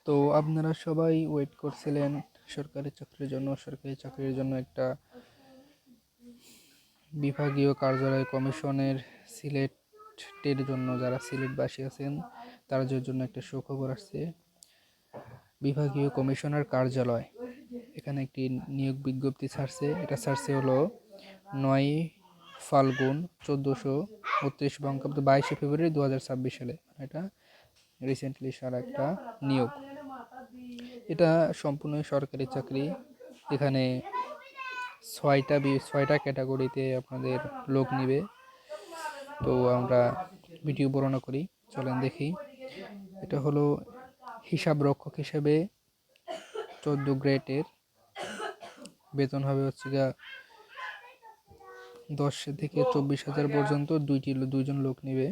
তো আপনারা সবাই ওয়েট করছিলেন সরকারি চাকরির জন্য একটা বিভাগীয় কার্যালয় কমিশনের সিলেটের জন্য, যারা সিলেটবাসী আছেন তাদের জন্য একটা সুখবর আসছে। বিভাগীয় কমিশনার কার্যালয় এখানে একটি নিয়োগ বিজ্ঞপ্তি ছাড়ছে। এটা ছাড়ছে হলো 9 ফাল্গুন 1432 বঙ্গাব্দ 22 ফেব্রুয়ারি 2026 সালে। এটা রিসেন্টলি সারা একটা নিয়োগ। এটা সম্পূর্ণ সরকারি চাকরি। এখানে ছয়টা ক্যাটাগরিতে আপনাদের লোক নিবে। তো আমরা ভিডিও বর্ণনা করি, চলেন দেখি। এটা হলো হিসাব রক্ষক হিসেবে 14 গ্রেডের, বেতন হবে হচ্ছে 10 থেকে 24,000 পর্যন্ত। দুইজন লোক নিবে।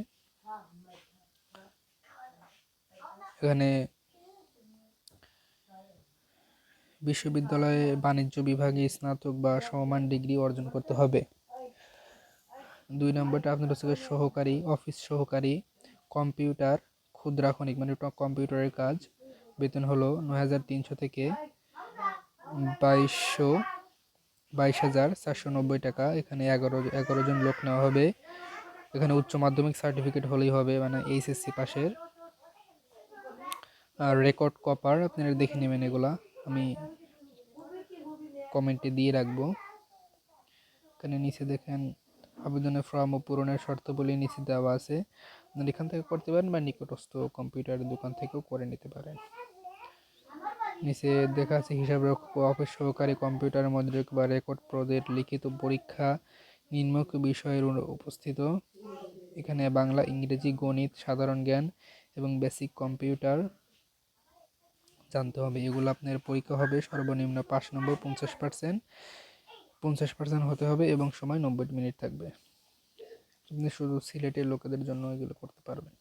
এখানে বিশ্ববিদ্যালয়ে বাণিজ্য বিভাগে স্নাতক বা সমমান ডিগ্রি অর্জন করতে হবে। 2 নম্বরটা আপনার হচ্ছে সহকারী, অফিস সহকারী, কম্পিউটার ক্ষুদ্রাক্ষণিক, মানে কম্পিউটারের কাজ। বেতন হলো 9,300 থেকে 22,490 টাকা। এখানে 11 জন লোক নেওয়া হবে। এখানে উচ্চ মাধ্যমিক সার্টিফিকেট হলেই হবে, মানে এইচএসসি পাশের। আর রেকর্ড কপার আপনারা দেখে নেবেন, এগুলা আমি কমেন্টে দিয়ে রাখবো। এখানে নিচে দেখেন আবেদনের ফর্ম ও পূরণের শর্তাবলী নিচে দেওয়া আছে। আপনারা এখান থেকে করতে পারেন বা নিকটস্থ কম্পিউটারের দোকান থেকেও করে নিতে পারেন। নিচে দেখা আছে হিসাব রক্ষক, অফিস সহকারী, কম্পিউটার মুদ্রক বা রেকর্ড পদের লিখিত পরীক্ষা নিম্নলিখিত বিষয়ের উপস্থিত। এখানে বাংলা, ইংরেজি, গণিত, সাধারণ জ্ঞান এবং বেসিক কম্পিউটার জানতে হবে। এগুলো আপনার পরীক্ষা হবে সর্বনিম্ন 5 নম্বর, 50% হতে হবে এবং সময় 90 মিনিট থাকবে। আপনি শুধু সিলেটের লোকেদের জন্য এগুলো করতে পারবেন।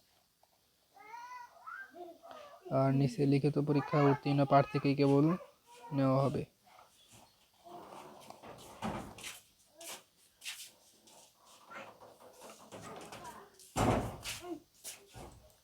আর নিচে লিখিত পরীক্ষা উত্তীর্ণ প্রার্থীকে কেবল নেওয়া হবে।